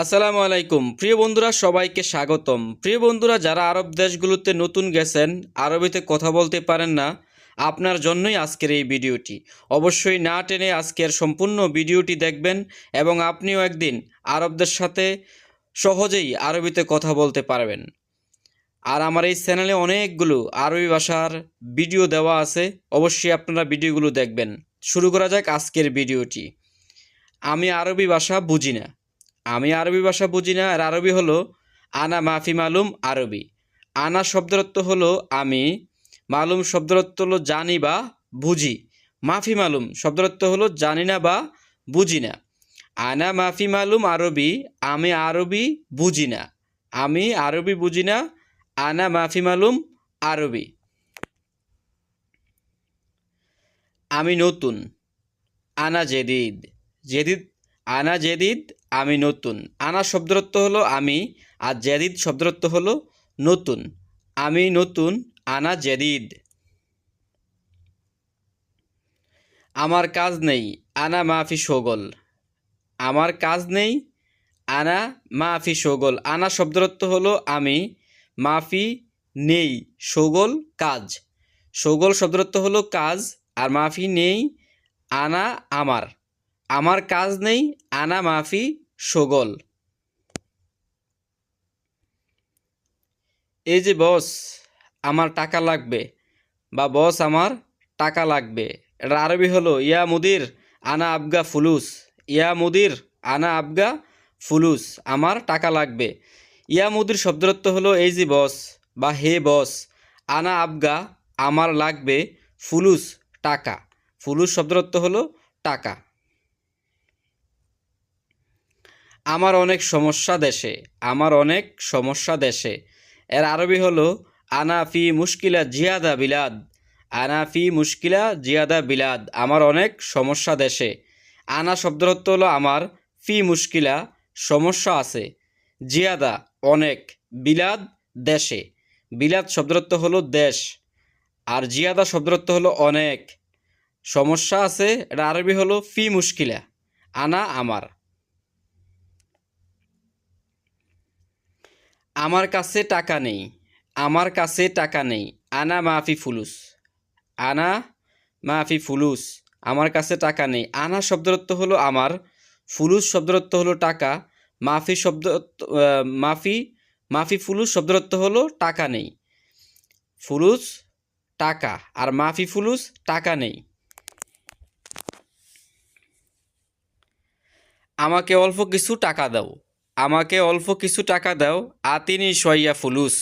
আসসালামু আলাইকুম প্রিয় বন্ধুরা, সবাইকে স্বাগতম। প্রিয় বন্ধুরা, যারা আরব দেশগুলোতে নতুন গেছেন, আরবিতে কথা বলতে পারেন না, আপনার জন্যই আজকের এই ভিডিওটি। অবশ্যই না টেনে আজকের সম্পূর্ণ ভিডিওটি দেখবেন এবং আপনিও একদিন আরবদের সাথে সহজেই আরবিতে কথা বলতে পারবেন। আর আমার এই চ্যানেলে অনেকগুলো আরবি ভাষার ভিডিও দেওয়া আছে, অবশ্যই আপনারা ভিডিওগুলো দেখবেন। শুরু করা যাক আজকের ভিডিওটি। আমি আরবি ভাষা বুঝি না। আর আরবি হলো আনা মাফি মালুম আরবি। আনা শব্দের অর্থ হলো আমি, মালুম শব্দের অর্থ হলো জানি বা বুঝি, মাফি মালুম শব্দের অর্থ হলো জানি না বা বুঝি না। আনা মাফি মালুম আরবি, আমি আরবি বুঝি না। আমি আরবি বুঝি না, আনা মাফি মালুম আরবি। আমি নতুন, আনা জেদিদ। জেদিদ, আনা জেদিদ, আমি নতুন। আনা শব্দের অর্থ হলো আমি, আর জেদিদ শব্দের অর্থ হলো নতুন। আমি নতুন, আনা জেদিদ। আমার কাজ নেই, আনা মাফি শোগল। আমার কাজ নেই, আনা মাফি শোগল। আনা শব্দের অর্থ হলো আমি, মাফি নেই, শোগল কাজ। শোগল শব্দের অর্থ হলো কাজ, আর মাফি নেই, আনা আমার। আমার কাজ নেই, আনা মাফি শোগল। এই যে বস, আমার টাকা লাগবে, বা বস আমার টাকা লাগবে, এটা আরবি হলো ইয়া মুদির আনা আবগা ফুলুস। ইয়া মুদির আনা আবগা ফুলুস, আমার টাকা লাগবে। ইয়া মুদির শব্দের অর্থ হলো এই যে বস বা হে বস, আনা আবগা আমার লাগবে, ফুলুস টাকা। ফুলুস শব্দের অর্থ হলো টাকা। আমার অনেক সমস্যা দেশে। আমার অনেক সমস্যা দেশে, এর আরবি হলো আনা ফি মুশকিলা জিয়াদা বিলাদ। আনা ফি মুশকিলা জিয়াদা বিলাদ, আমার অনেক সমস্যা দেশে। আনা শব্দের অর্থ হলো আমার, ফি মুশকিলা সমস্যা আছে, জিয়াদা অনেক, বিলাদ দেশে। বিলাদ শব্দের অর্থ হলো দেশ, আর জিয়াদা শব্দের অর্থ হলো অনেক। সমস্যা আছে, এটা আরবি হলো ফি মুশকিলা। আনা আমার। আমার কাছে টাকা নেই। আমার কাছে টাকা নেই, আনা মাফি ফুলুস। আনা মাফি ফুলুস, আমার কাছে টাকা নেই। আনা শব্দের অর্থ হলো আমার, ফুলুস শব্দের অর্থ হলো টাকা, মাফি শব্দ মাফি মাফি ফুলুস শব্দের অর্থ হলো টাকা নেই। ফুলুস টাকা, আর মাফি ফুলুস টাকা নেই। আমাকে অল্প কিছু টাকা দাও। আমাকে অল্প কিছু টাকা দাও, আতিনি সইয়া ফুলুস।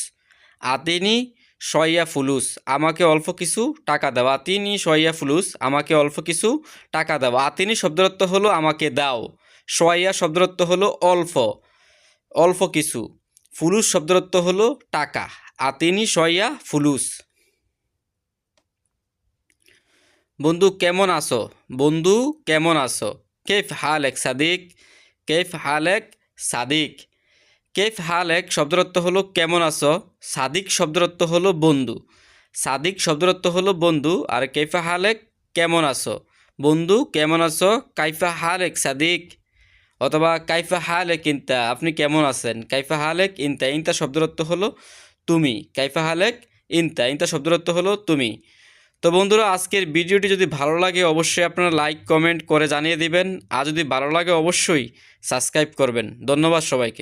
আতিনি সইয়া ফুলুস, আমাকে অল্প কিছু টাকা দাও। আতিনি সইয়া ফুলুস, আমাকে অল্প কিছু টাকা দাও। আতিনি শব্দের অর্থ হলো আমাকে দাও, সইয়া শব্দের অর্থ হলো অল্প, অল্প কিছু। ফুলুস শব্দের অর্থ হলো টাকা। আতিনি সইয়া ফুলুস। বন্ধু কেমন আছো? বন্ধু কেমন আছো? কেফ হালেক সাদিক। কেফ হালেক সাদিক। কেফ হালেক শব্দের অর্থ হলো কেমন আছো। সাদিক শব্দের অর্থ হলো বন্ধু। সাদিক শব্দের অর্থ হলো বন্ধু, আর কেফা হালেক কেমন আছো। বন্ধু কেমন আছো? কাইফা হালেক সাদিক। অথবা কাইফা হালেক ইনতা, আপনি কেমন আছেন। কাইফা হালেক ইনতা, ইনতা শব্দের অর্থ হলো তুমি। কাইফা হালেক ইনতা, ইনতা শব্দের অর্থ হলো তুমি। তো বন্ধুরা, আজকের ভিডিওটি যদি ভালো লাগে অবশ্যই আপনারা লাইক কমেন্ট করে জানিয়ে দিবেন, আর যদি ভালো লাগে অবশ্যই সাবস্ক্রাইব করবেন। ধন্যবাদ সবাইকে।